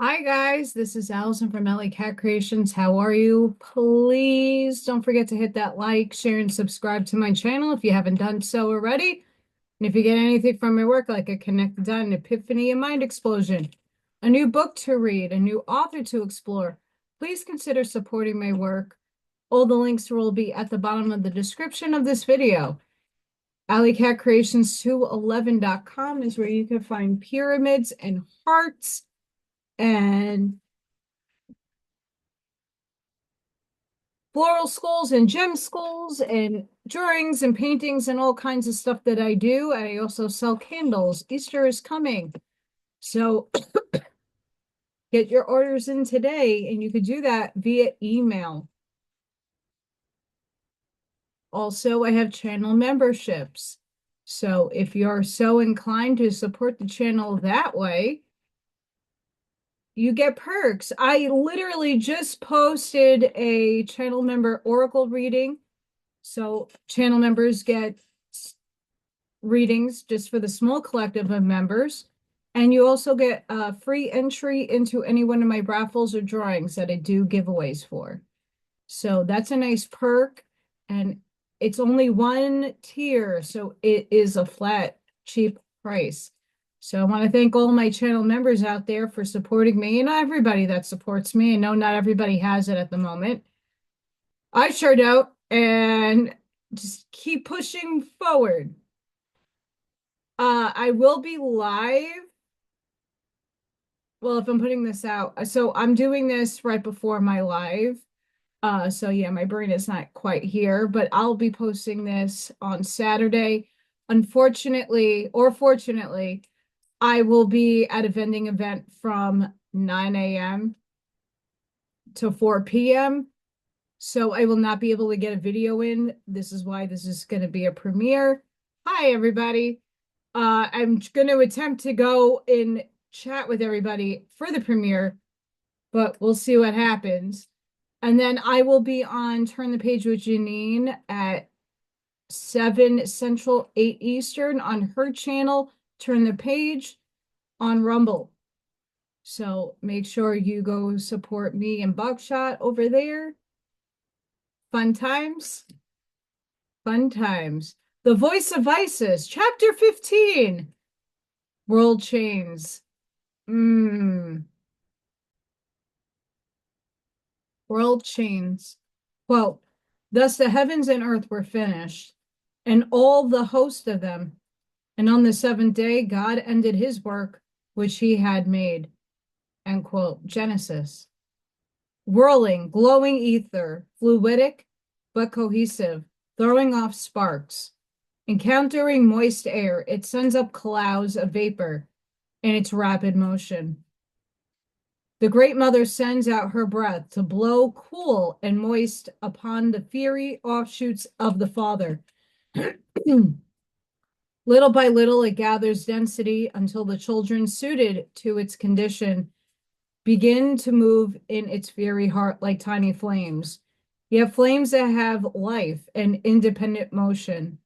Hi guys, this is Allison from LA Cat Creations. How are you? Please don't forget to hit that like, share, and subscribe to my channel if you haven't done so already. And if you get anything from my work, like a connected dot, an epiphany, a mind explosion, a new book to read, a new author to explore, please consider supporting my work. All the links will be at the bottom of the description of this video. AlleyCatCreations211.com is where you can find pyramids and hearts and floral skulls and gem skulls and drawings and paintings and all kinds of stuff that I do. I also sell candles. Easter is coming. So get your orders in today, and you could do that via email. Also, I have channel memberships. So if you're so inclined to support the channel that way, you get perks. I literally just posted a channel member oracle reading. So channel members get readings just for the small collective of members. And you also get a free entry into any one of my raffles or drawings that I do giveaways for. So that's a nice perk. And it's only one tier, so it is a flat, cheap price. So I want to thank all my channel members out there for supporting me, and not everybody that supports me. I know not everybody has it at the moment. I sure don't. And just keep pushing forward. I will be live. Well, if I'm putting this out, so I'm doing this right before my live. So yeah, my brain is not quite here, but I'll be posting this on Saturday. Unfortunately, or fortunately, I will be at a vending event from 9 a.m. to 4 p.m. So I will not be able to get a video in. This is why this is going to be a premiere. Hi, everybody. I'm going to attempt to go and chat with everybody for the premiere, but we'll see what happens. And then I will be on Turn the Page with Janine at 7 Central, 8 Eastern on her channel, Turn the Page on Rumble. So make sure you go support me and Buckshot over there. Fun times. Fun times. The Voice of Isis, Chapter 15. World Chains. World Chains. Quote, thus the heavens and earth were finished, and all the host of them. And on the seventh day, God ended his work which he had made. End quote. Genesis. Whirling, glowing ether, fluidic but cohesive, throwing off sparks. Encountering moist air, it sends up clouds of vapor in its rapid motion. The Great Mother sends out her breath to blow cool and moist upon the fiery offshoots of the Father. Little by little, it gathers density until the children, suited to its condition, begin to move in its fiery heart like tiny flames. Yet flames that have life and independent motion.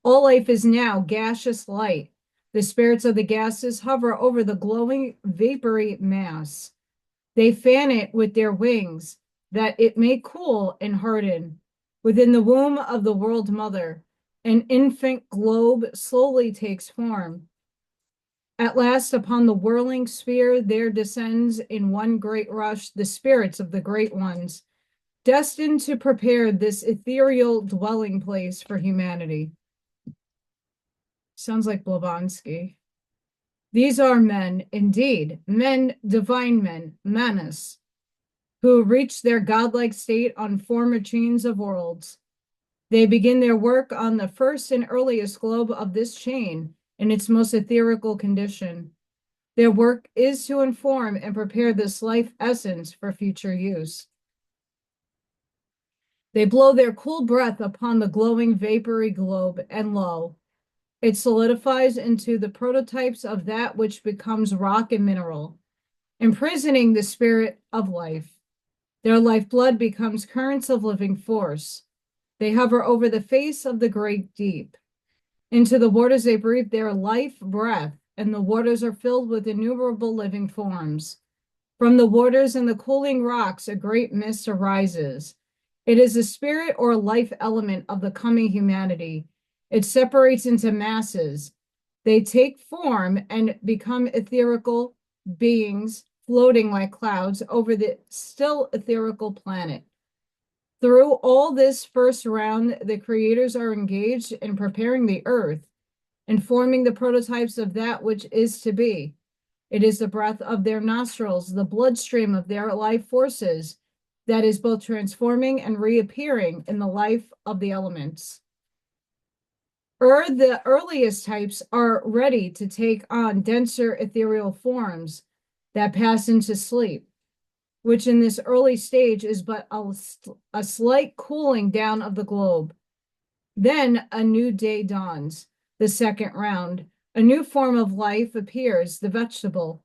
All life is now gaseous light. The spirits of the gases hover over the glowing, vapory mass. They fan it with their wings, that it may cool and harden. Within the womb of the world mother, an infant globe slowly takes form. At last, upon the whirling sphere, there descends in one great rush the spirits of the great ones, destined to prepare this ethereal dwelling place for humanity. Sounds like Blavatsky. These are men, indeed, men, divine men, manas, who reach their godlike state on former chains of worlds. They begin their work on the first and earliest globe of this chain in its most etherical condition. Their work is to inform and prepare this life essence for future use. They blow their cool breath upon the glowing vapory globe, and lo, it solidifies into the prototypes of that which becomes rock and mineral, imprisoning the spirit of life. Their lifeblood becomes currents of living force. They hover over the face of the great deep. Into the waters they breathe their life breath, and the waters are filled with innumerable living forms. From the waters and the cooling rocks, a great mist arises. It is the spirit or life element of the coming humanity. It separates into masses. They take form and become etherical beings floating like clouds over the still etherical planet. Through all this first round, the creators are engaged in preparing the earth and forming the prototypes of that which is to be. It is the breath of their nostrils, the bloodstream of their life forces, that is both transforming and reappearing in the life of the elements. The earliest types are ready to take on denser ethereal forms that pass into sleep, which in this early stage is but a slight cooling down of the globe. Then a new day dawns, the second round. A new form of life appears, the vegetable.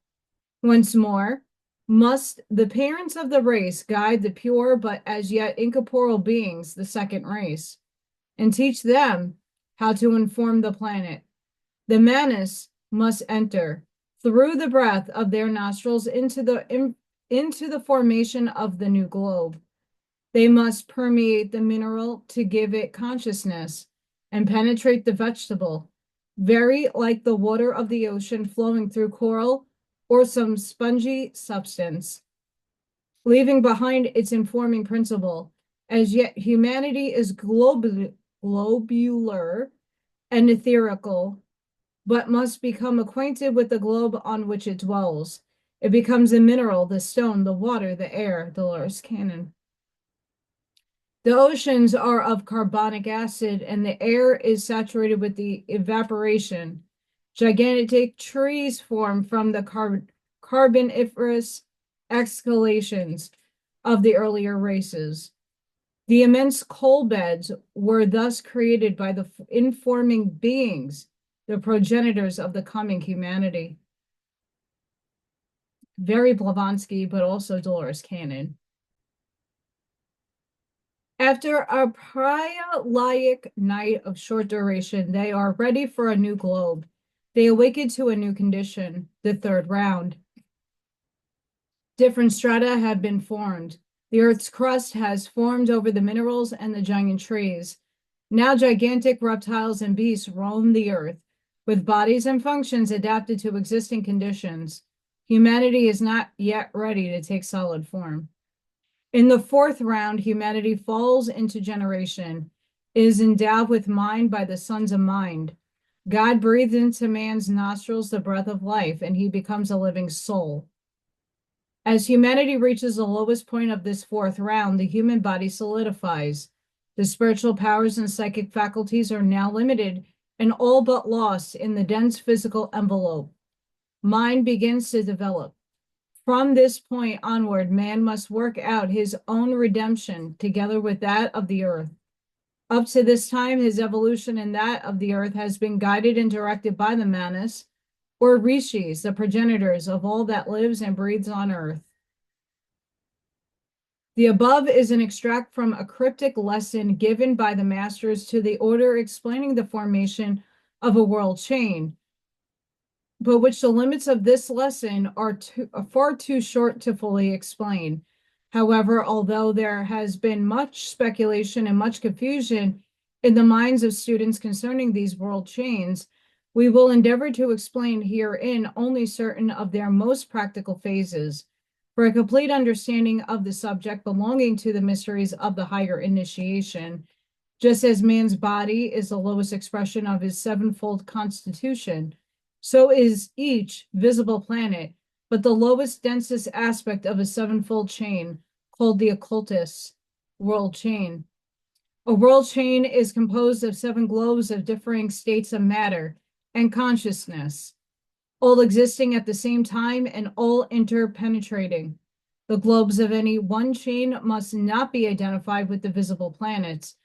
Once more, must the parents of the race guide the pure but as yet incorporeal beings, the second race, and teach them how to inform the planet. The Manus must enter through the breath of their nostrils into the formation of the new globe. They must permeate the mineral to give it consciousness and penetrate the vegetable, very like the water of the ocean flowing through coral or some spongy substance, leaving behind its informing principle. As yet, humanity is globular and etherical, but must become acquainted with the globe on which it dwells. It becomes the mineral, the stone, the water, the air, Dolores Cannon. The oceans are of carbonic acid, and the air is saturated with the evaporation. Gigantic trees form from the carboniferous exhalations of the earlier races. The immense coal beds were thus created by the informing beings, the progenitors of the coming humanity. Very Blavatsky, but also Dolores Cannon. After a pralaic night of short duration, they are ready for a new globe. They awaken to a new condition, the third round. Different strata have been formed. The Earth's crust has formed over the minerals and the giant trees. Now gigantic reptiles and beasts roam the Earth, with bodies and functions adapted to existing conditions. Humanity is not yet ready to take solid form. In the fourth round, humanity falls into generation, is endowed with mind by the sons of mind. God breathes into man's nostrils the breath of life, and he becomes a living soul. As humanity reaches the lowest point of this fourth round, the human body solidifies. The spiritual powers and psychic faculties are now limited and all but lost in the dense physical envelope. Mind begins to develop. From this point onward, man must work out his own redemption together with that of the earth. Up to this time, his evolution and that of the earth has been guided and directed by the Manas, or Rishis, the progenitors of all that lives and breathes on earth. The above is an extract from a cryptic lesson given by the masters to the order explaining the formation of a world chain, but which the limits of this lesson are far too short to fully explain. However, although there has been much speculation and much confusion in the minds of students concerning these world chains, we will endeavor to explain herein only certain of their most practical phases. For a complete understanding of the subject belonging to the mysteries of the higher initiation, just as man's body is the lowest expression of his sevenfold constitution, so is each visible planet, but the lowest, densest aspect of a sevenfold chain, called the occultist world chain. A world chain is composed of 7 globes of differing states of matter and consciousness, all existing at the same time and all interpenetrating. The globes of any one chain must not be identified with the visible planets,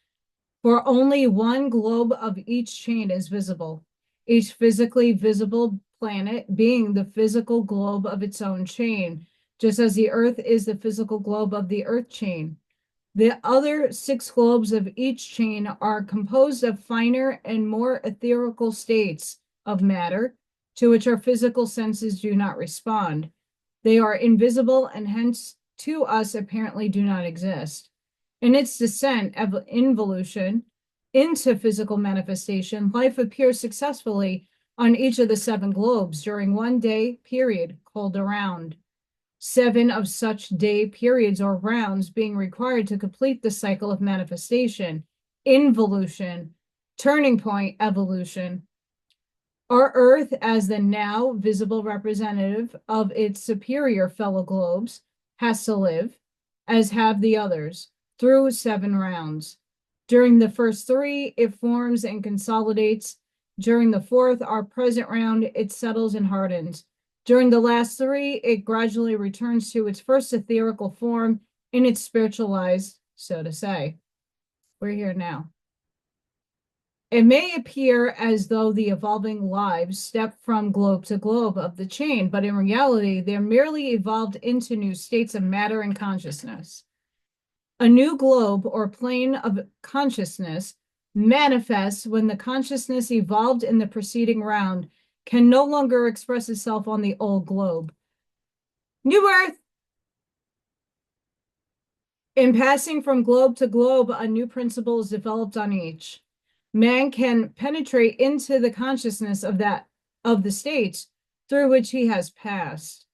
for only one globe of each chain is visible, each physically visible planet being the physical globe of its own chain, just as the Earth is the physical globe of the Earth chain. The other 6 globes of each chain are composed of finer and more etherical states of matter to which our physical senses do not respond. They are invisible and hence to us apparently do not exist. In its descent, involution into physical manifestation, life appears successfully on each of the 7 globes during one day period called a round. 7 of such day periods or rounds being required to complete the cycle of manifestation, involution, turning point, evolution. Our Earth, as the now visible representative of its superior fellow globes, has to live, as have the others, through 7 rounds. During the first 3, it forms and consolidates. During the 4th, our present round, it settles and hardens. During the last 3, it gradually returns to its first etherical form in its spiritualized, so to say. We're here now. It may appear as though the evolving lives step from globe to globe of the chain, but in reality, they're merely evolved into new states of matter and consciousness. A new globe or plane of consciousness manifests when the consciousness evolved in the preceding round can no longer express itself on the old globe. New Earth! In passing from globe to globe, a new principle is developed on each. Man can penetrate into the consciousness of the states through which he has passed,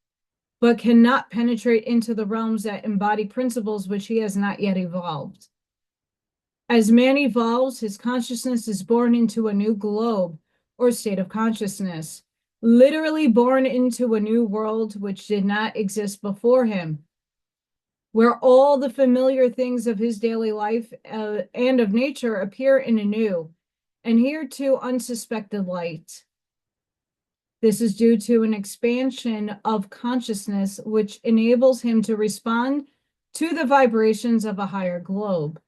but cannot penetrate into the realms that embody principles which he has not yet evolved. As man evolves, his consciousness is born into a new globe or state of consciousness, literally born into a new world which did not exist before him, where all the familiar things of his daily life and of nature appear in a new and hitherto unsuspected light. This is due to an expansion of consciousness which enables him to respond to the vibrations of a higher globe,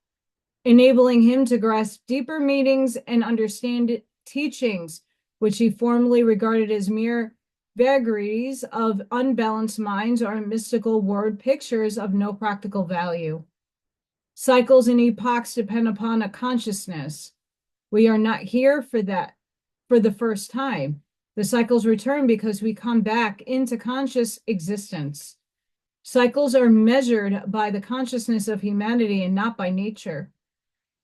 enabling him to grasp deeper meanings and understand teachings which he formerly regarded as mere vagaries of unbalanced minds or mystical word pictures of no practical value. Cycles and epochs depend upon a consciousness. We are not here for that for the first time. The cycles return because we come back into conscious existence. Cycles are measured by the consciousness of humanity and not by nature.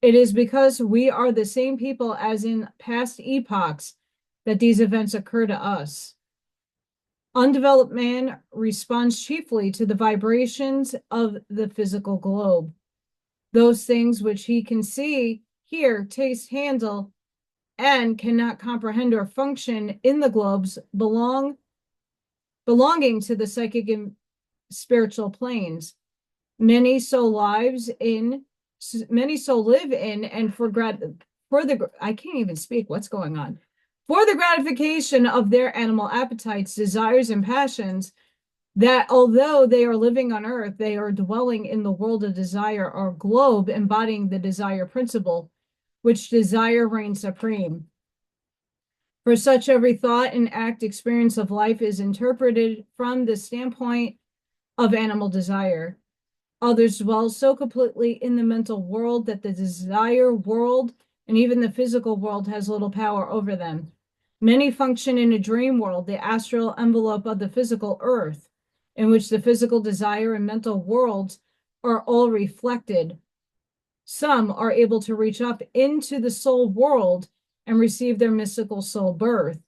It is because we are the same people as in past epochs that these events occur to us. Undeveloped man responds chiefly to the vibrations of the physical globe. Those things which he can see, hear, taste, handle, and cannot comprehend or function in the globes belonging to the psychic and spiritual planes. Many so live in and for the I can't even speak. What's going on? For the gratification of their animal appetites, desires, and passions, that although they are living on earth, they are dwelling in the world of desire or globe, embodying the desire principle, which desire reigns supreme. For such, every thought and act experience of life is interpreted from the standpoint of animal desire. Others dwell so completely in the mental world that the desire world and even the physical world has little power over them. Many function in a dream world, the astral envelope of the physical earth, in which the physical desire and mental worlds are all reflected. Some are able to reach up into the soul world and receive their mystical soul birth,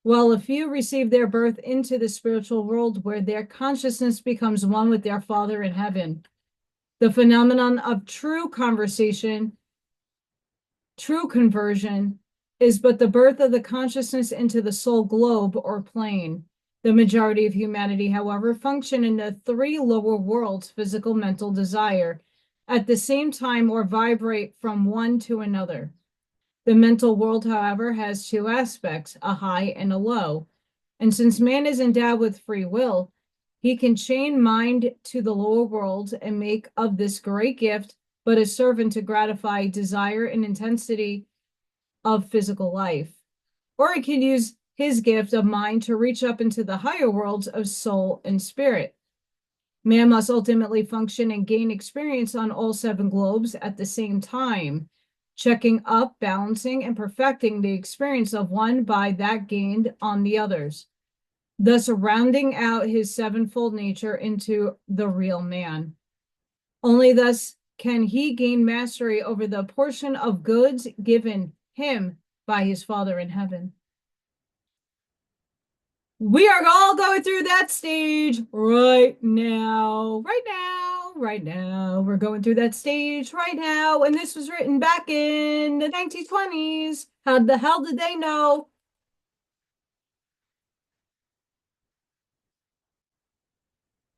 while a few receive their birth into the spiritual world where their consciousness becomes one with their Father in heaven. The phenomenon of true conversion, is but the birth of the consciousness into the soul globe or plane. The majority of humanity, however, function in the 3 lower worlds, physical, mental, desire, at the same time or vibrate from one to another. The mental world, however, has 2 aspects, a high and a low. And since man is endowed with free will, he can chain mind to the lower worlds and make of this great gift but a servant to gratify desire and intensity of physical life. Or he can use his gift of mind to reach up into the higher worlds of soul and spirit. Man must ultimately function and gain experience on all 7 globes at the same time, checking up, balancing, and perfecting the experience of one by that gained on the others. thus rounding out his sevenfold nature into the real man. Only thus can he gain mastery over the portion of goods given him by his Father in heaven. We are all going through that stage right now. Right now. Right now. We're going through that stage right now. And this was written back in the 1920s. How the hell did they know?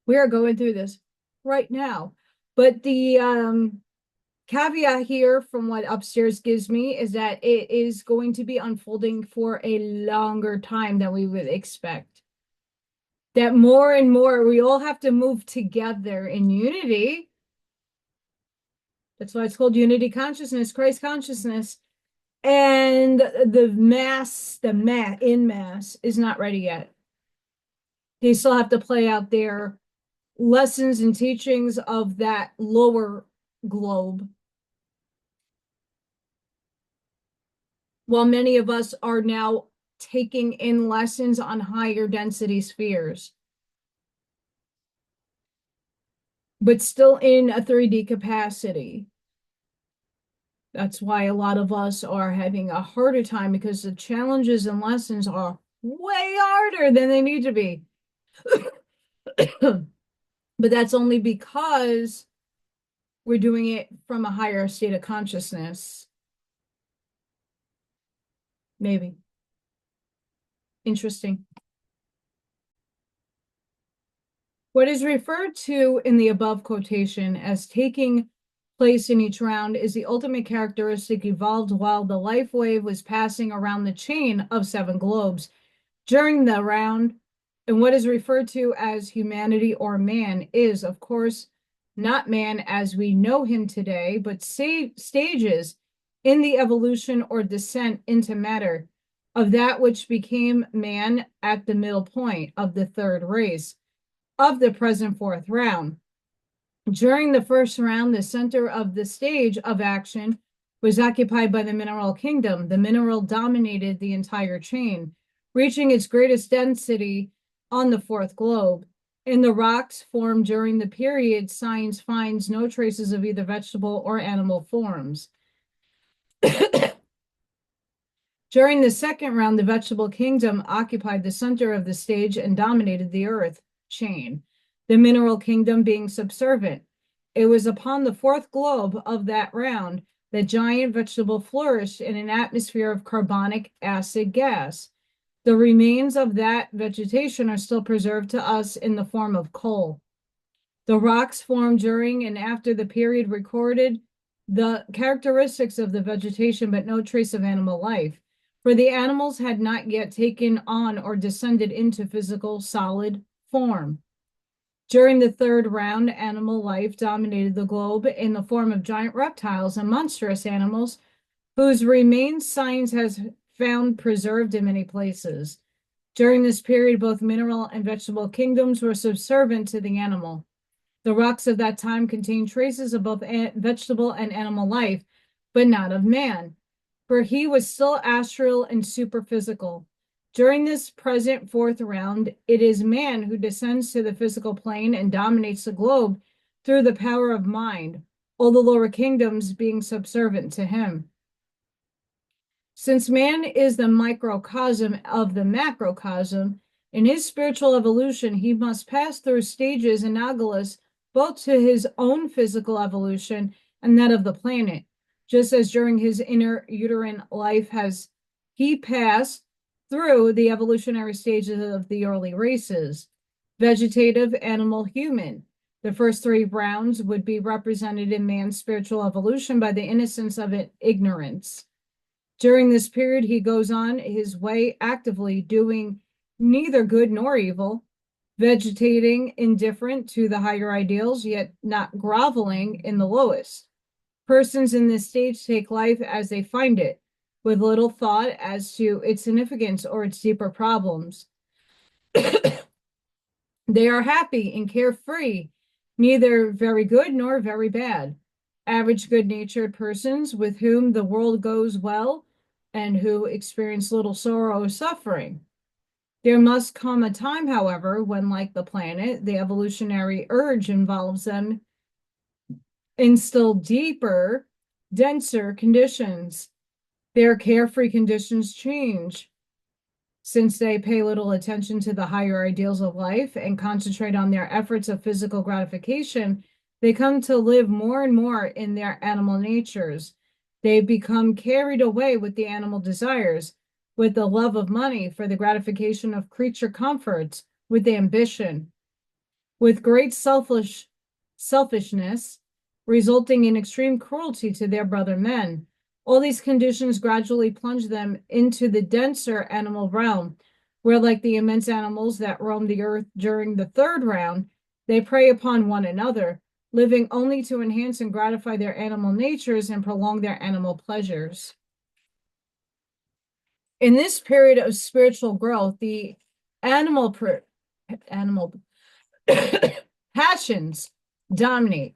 We are going through this right now. But the caveat here from what upstairs gives me is that it is going to be unfolding for a longer time than we would expect. That more and more we all have to move together in unity. That's why it's called unity consciousness, Christ consciousness. And the in mass is not ready yet. They still have to play out their lessons and teachings of that lower globe. While many of us are now taking in lessons on higher density spheres, but still in a 3D capacity. That's why a lot of us are having a harder time because the challenges and lessons are way harder than they need to be. But that's only because we're doing it from a higher state of consciousness. Maybe. Interesting. What is referred to in the above quotation as taking place in each round is the ultimate characteristic evolved while the life wave was passing around the chain of 7 globes during the round. And what is referred to as humanity or man is, of course, not man as we know him today, but stages in the evolution or descent into matter of that which became man at the middle point of the third race of the present 4th round. During the first round, the center of the stage of action was occupied by the mineral kingdom. The mineral dominated the entire chain, reaching its greatest density on the 4th globe. In the rocks formed during the period, science finds no traces of either vegetable or animal forms. During the second round, the vegetable kingdom occupied the center of the stage and dominated the earth chain, the mineral kingdom being subservient. It was upon the 4th globe of that round that giant vegetable flourished in an atmosphere of carbonic acid gas. The remains of that vegetation are still preserved to us in the form of coal. The rocks formed during and after the period recorded the characteristics of the vegetation, but no trace of animal life, for the animals had not yet taken on or descended into physical solid form. During the 3rd round, animal life dominated the globe in the form of giant reptiles and monstrous animals whose remains science has found preserved in many places. During this period, both mineral and vegetable kingdoms were subservient to the animal. The rocks of that time contain traces of both vegetable and animal life, but not of man, for he was still astral and superphysical. During this present 4th round, it is man who descends to the physical plane and dominates the globe through the power of mind, all the lower kingdoms being subservient to him. Since man is the microcosm of the macrocosm, in his spiritual evolution, he must pass through stages analogous both to his own physical evolution and that of the planet, just as during his inner uterine life has he passed through the evolutionary stages of the early races, vegetative, animal, human. The first 3 rounds would be represented in man's spiritual evolution by the innocence of ignorance. During this period, he goes on his way actively doing neither good nor evil, vegetating indifferent to the higher ideals, yet not groveling in the lowest. Persons in this stage take life as they find it, with little thought as to its significance or its deeper problems. They are happy and carefree, neither very good nor very bad. Average good-natured persons with whom the world goes well and who experience little sorrow or suffering. There must come a time, however, when, like the planet, the evolutionary urge involves them in still deeper, denser conditions. Their carefree conditions change. Since they pay little attention to the higher ideals of life and concentrate on their efforts of physical gratification, they come to live more and more in their animal natures. They become carried away with the animal desires, with the love of money for the gratification of creature comforts, with ambition, with great selfishness, resulting in extreme cruelty to their brother men. All these conditions gradually plunge them into the denser animal realm, where, like the immense animals that roam the earth during the third round, they prey upon one another, living only to enhance and gratify their animal natures and prolong their animal pleasures. In this period of spiritual growth, the animal passions dominate.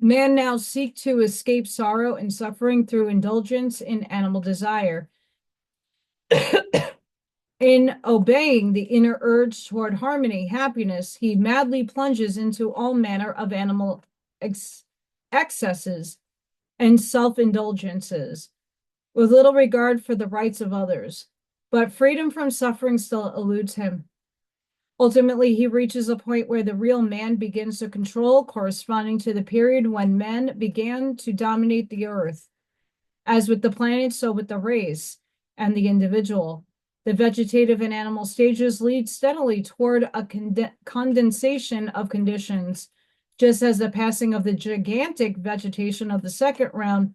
Man now seek to escape sorrow and suffering through indulgence in animal desire. In obeying the inner urge toward harmony, happiness, he madly plunges into all manner of animal excesses and self-indulgences, with little regard for the rights of others. But freedom from suffering still eludes him. Ultimately, he reaches a point where the real man begins to control, corresponding to the period when men began to dominate the earth. As with the planet, so with the race and the individual. The vegetative and animal stages lead steadily toward a condensation of conditions, just as the passing of the gigantic vegetation of the second round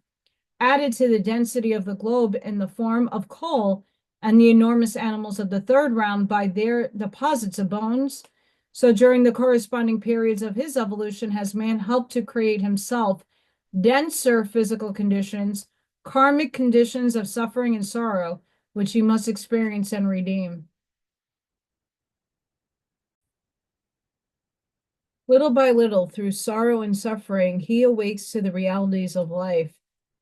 added to the density of the globe in the form of coal, and the enormous animals of the third round by their deposits of bones. So during the corresponding periods of his evolution has man helped to create himself denser physical conditions, karmic conditions of suffering and sorrow, which he must experience and redeem. Little by little, through sorrow and suffering, he awakes to the realities of life.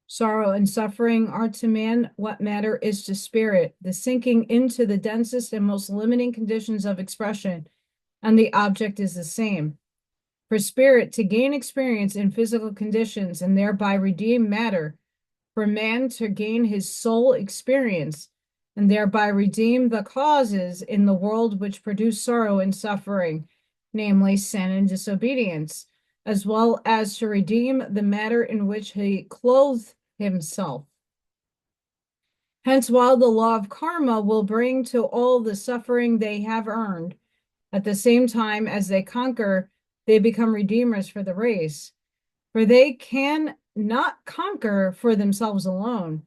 Sorrow and suffering are to man what matter is to spirit, the sinking into the densest and most limiting conditions of expression, and the object is the same. For spirit to gain experience in physical conditions and thereby redeem matter, for man to gain his soul experience and thereby redeem the causes in the world which produce sorrow and suffering, namely sin and disobedience, as well as to redeem the matter in which he clothed himself. Hence, while the law of karma will bring to all the suffering they have earned, at the same time as they conquer, they become redeemers for the race. For they can not conquer for themselves alone.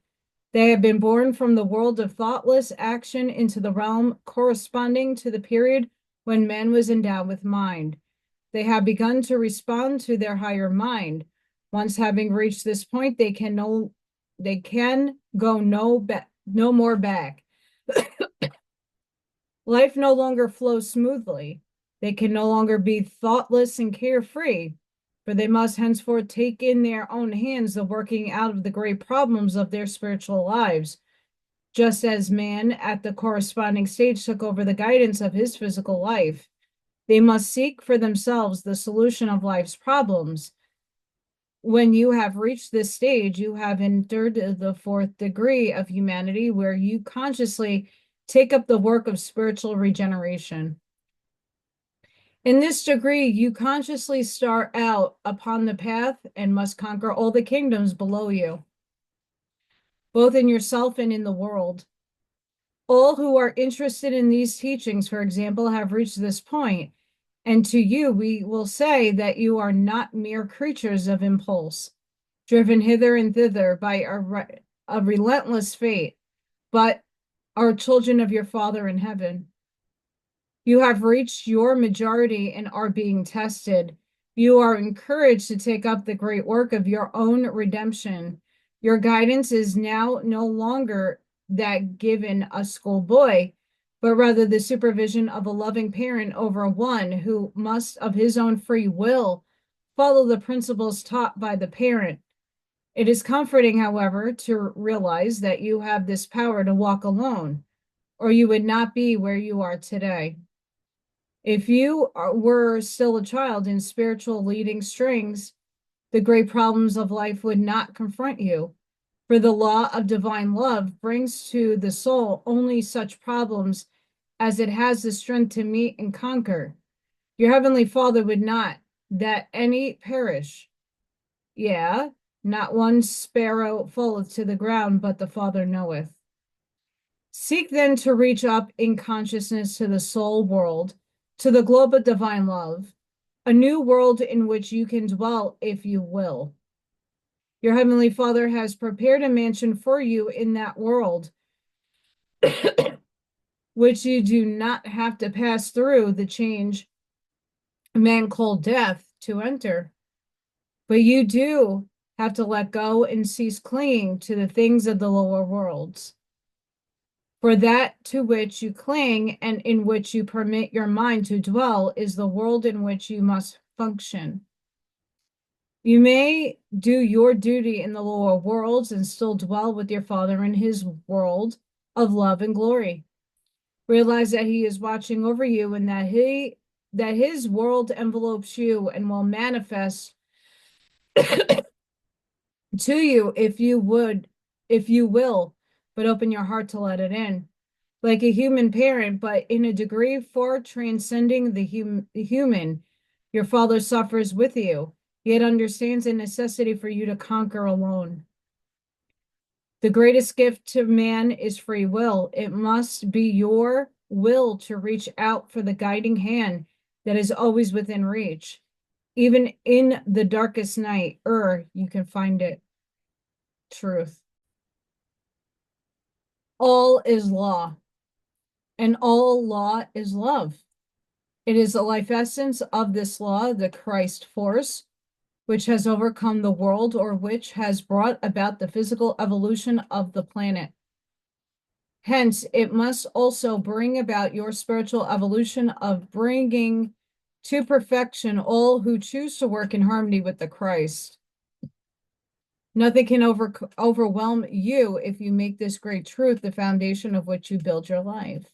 They have been born from the world of thoughtless action into the realm corresponding to the period when man was endowed with mind. They have begun to respond to their higher mind. Once having reached this point, they can go no more back. Life no longer flows smoothly. They can no longer be thoughtless and carefree, for they must henceforth take in their own hands the working out of the great problems of their spiritual lives, just as man at the corresponding stage took over the guidance of his physical life. They must seek for themselves the solution of life's problems. When you have reached this stage, you have entered the fourth degree of humanity, where you consciously take up the work of spiritual regeneration. In this degree, you consciously start out upon the path and must conquer all the kingdoms below you, both in yourself and in the world. All who are interested in these teachings, for example, have reached this point, and to you we will say that you are not mere creatures of impulse, driven hither and thither by a relentless fate, but are children of your Father in heaven. You have reached your majority and are being tested. You are encouraged to take up the great work of your own redemption. Your guidance is now no longer that given a schoolboy, but rather the supervision of a loving parent over one who must, of his own free will, follow the principles taught by the parent. It is comforting, however, to realize that you have this power to walk alone. or you would not be where you are today. If you were still a child in spiritual leading strings, the great problems of life would not confront you. For the law of divine love brings to the soul only such problems as it has the strength to meet and conquer. Your heavenly Father would not that any perish. Yeah, not one sparrow falleth to the ground, but the Father knoweth. Seek then to reach up in consciousness to the soul world, to the globe of divine love, a new world in which you can dwell if you will. Your heavenly Father has prepared a mansion for you in that world, which you do not have to pass through the change man called death to enter. But you do have to let go and cease clinging to the things of the lower worlds. For that to which you cling and in which you permit your mind to dwell is the world in which you must function. You may do your duty in the lower worlds and still dwell with your Father in his world of love and glory. Realize that he is watching over you and that his world envelopes you and will manifest to you if you will, but open your heart to let it in. Like a human parent, but in a degree far transcending the human, your Father suffers with you, yet understands the necessity for you to conquer alone. The greatest gift to man is free will. It must be your will to reach out for the guiding hand that is always within reach. Even in the darkest night, you can find it. Truth. All is law, and all law is love. It is the life essence of this law, the Christ force, which has overcome the world or which has brought about the physical evolution of the planet. Hence, it must also bring about your spiritual evolution of bringing to perfection all who choose to work in harmony with the Christ. Nothing can overwhelm you if you make this great truth the foundation of which you build your life.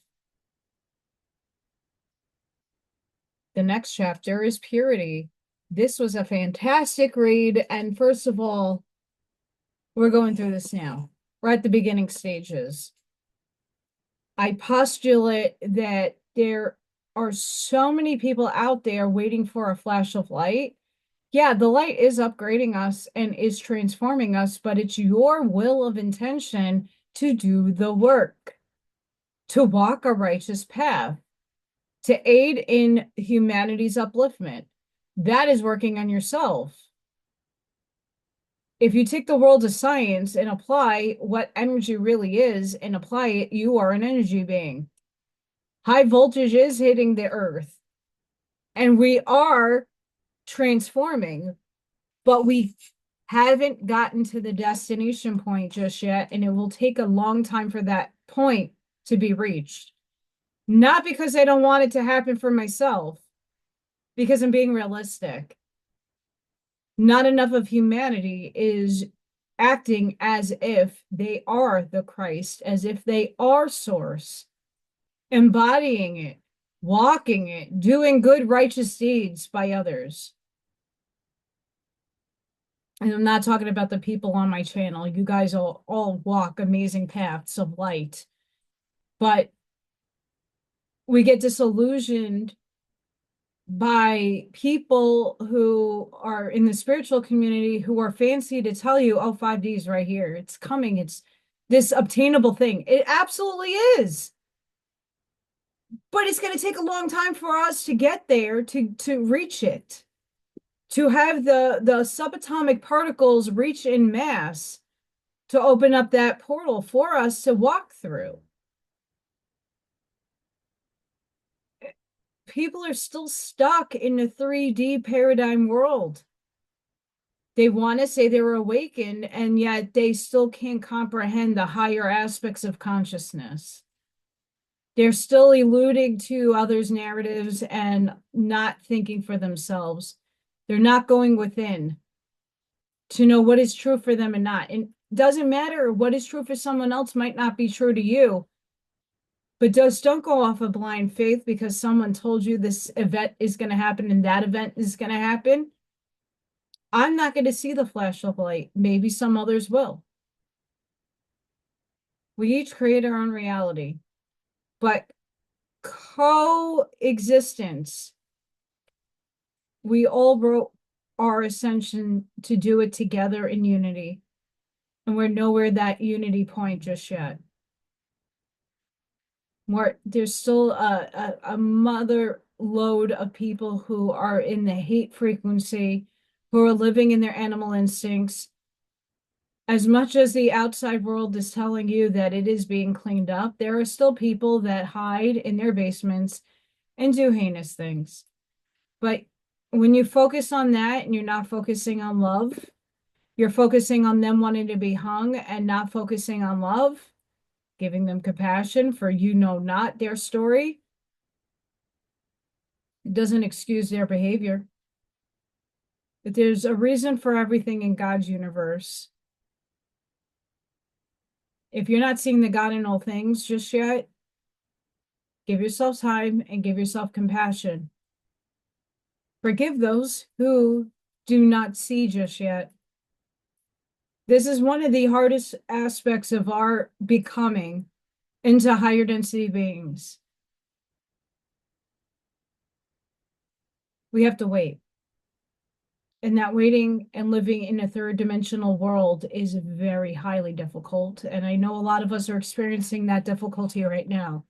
The next chapter is purity. This was a fantastic read. And first of all, we're going through this now. We're at the beginning stages. I postulate that there are so many people out there waiting for a flash of light. Yeah, the light is upgrading us and is transforming us, but it's your will of intention to do the work, to walk a righteous path, to aid in humanity's upliftment. That is working on yourself. If you take the world of science and apply what energy really is and apply it, you are an energy being. High voltage is hitting the earth, and we are transforming, but we haven't gotten to the destination point just yet, and it will take a long time for that point to be reached. Not because I don't want it to happen for myself, because I'm being realistic. Not enough of humanity is acting as if they are the Christ, as if they are source, embodying it, walking it, doing good righteous deeds by others. And I'm not talking about the people on my channel. You guys all walk amazing paths of light. But we get disillusioned by people who are in the spiritual community who are fancy to tell you, oh, 5D is right here. It's coming. It's this obtainable thing. It absolutely is. But it's going to take a long time for us to get there, to reach it, to have the subatomic particles reach in mass to open up that portal for us to walk through. People are still stuck in the 3D paradigm world. They want to say they were awakened, and yet they still can't comprehend the higher aspects of consciousness. They're still alluding to others' narratives and not thinking for themselves. They're not going within to know what is true for them and not. And it doesn't matter what is true for someone else might not be true to you. But just don't go off of blind faith because someone told you this event is going to happen and that event is going to happen. I'm not going to see the flash of light. Maybe some others will. We each create our own reality, but coexistence, we all wrote our ascension to do it together in unity. And we're nowhere that unity point just yet. There's still a mother load of people who are in the hate frequency, who are living in their animal instincts. As much as the outside world is telling you that it is being cleaned up, there are still people that hide in their basements and do heinous things. But when you focus on that and you're not focusing on love, you're focusing on them wanting to be hung and not focusing on love, giving them compassion for not their story. It doesn't excuse their behavior. But there's a reason for everything in God's universe. If you're not seeing the God in all things just yet, give yourself time and give yourself compassion. Forgive those who do not see just yet. This is one of the hardest aspects of our becoming into higher density beings. We have to wait. And that waiting and living in a third dimensional world is very highly difficult. And I know a lot of us are experiencing that difficulty right now.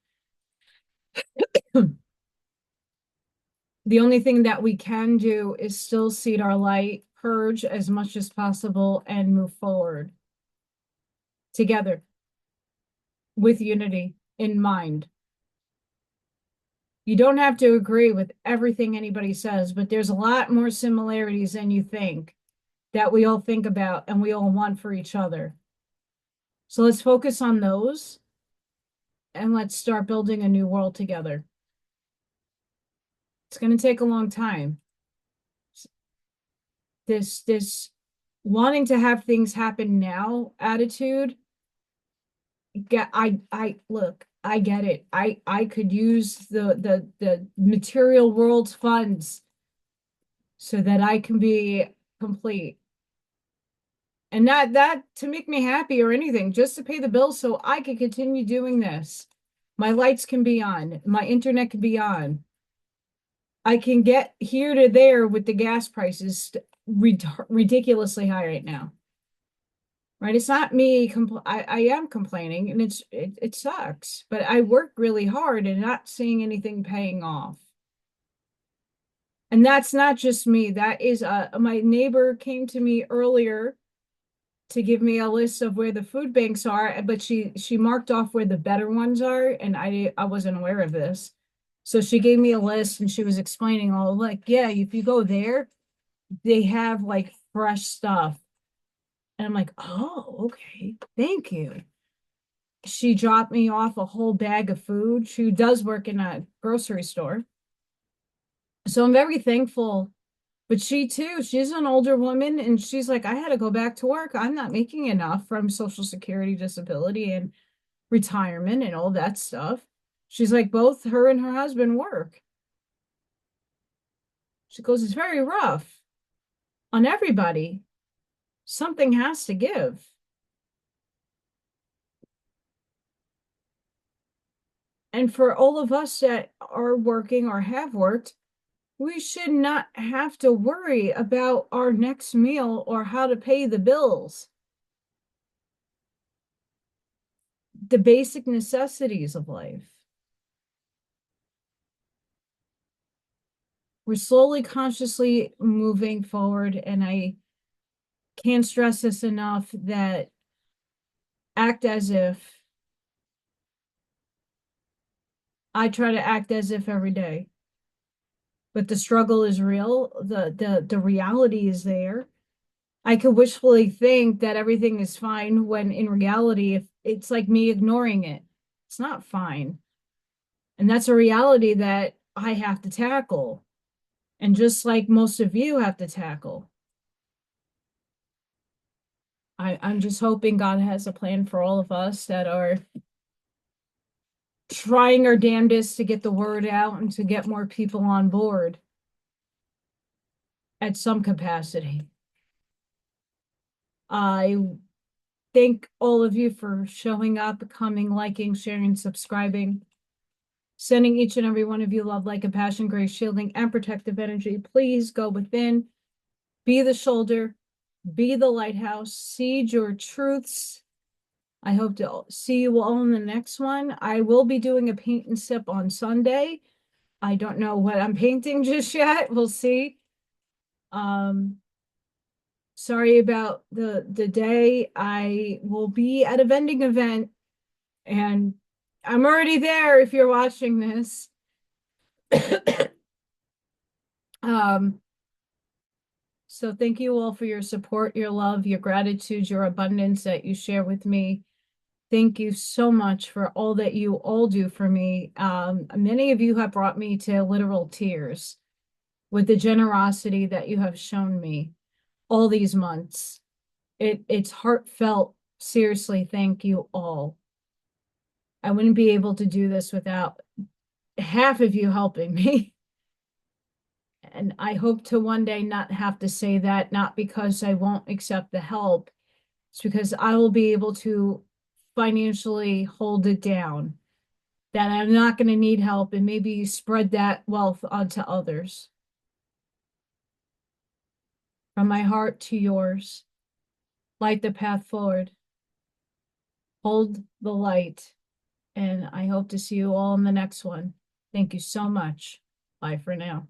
The only thing that we can do is still seed our light, purge as much as possible, and move forward together with unity in mind. You don't have to agree with everything anybody says, but there's a lot more similarities than you think that we all think about and we all want for each other. So let's focus on those and let's start building a new world together. It's going to take a long time. This wanting to have things happen now attitude, I look, I get it. I could use the material world's funds so that I can be complete. And not that to make me happy or anything, just to pay the bills so I can continue doing this. My lights can be on, my internet can be on. I can get here to there with the gas prices ridiculously high right now. Right? It's not me. I am complaining, and it sucks. But I work really hard and not seeing anything paying off. And that's not just me. That is my neighbor came to me earlier to give me a list of where the food banks are, but she marked off where the better ones are, and I wasn't aware of this. So she gave me a list and she was explaining, oh, like, yeah, if you go there, they have like fresh stuff. And I'm like, oh, okay, thank you. She dropped me off a whole bag of food. She does work in a grocery store. So I'm very thankful. But she too, she's an older woman and she's like, I had to go back to work. I'm not making enough from Social Security, disability, and retirement and all that stuff. She's like, both her and her husband work. She goes, it's very rough on everybody. Something has to give. And for all of us that are working or have worked, we should not have to worry about our next meal or how to pay the bills. The basic necessities of life. We're slowly, consciously moving forward, and I can't stress this enough that act as if. I try to act as if every day. But the struggle is real. The reality is there. I could wishfully think that everything is fine when in reality, if it's like me ignoring it, it's not fine. And that's a reality that I have to tackle. And just like most of you have to tackle. I'm just hoping God has a plan for all of us that are trying our damnedest to get the word out and to get more people on board at some capacity. I thank all of you for showing up, coming, liking, sharing, subscribing, sending each and every one of you love, light, compassion, grace, shielding, and protective energy. Please go within, be the shoulder, be the lighthouse, seed your truths. I hope to see you all in the next one. I will be doing a paint and sip on Sunday. I don't know what I'm painting just yet. We'll see. Sorry about the day. I will be at a vending event and I'm already there if you're watching this. So thank you all for your support, your love, your gratitude, your abundance that you share with me. Thank you so much for all that you all do for me. Many of you have brought me to literal tears with the generosity that you have shown me all these months. It's heartfelt. Seriously, thank you all. I wouldn't be able to do this without half of you helping me. And I hope to one day not have to say that, not because I won't accept the help. It's because I will be able to financially hold it down, that I'm not going to need help and maybe spread that wealth onto others. From my heart to yours, light the path forward. Hold the light. And I hope to see you all in the next one. Thank you so much. Bye for now.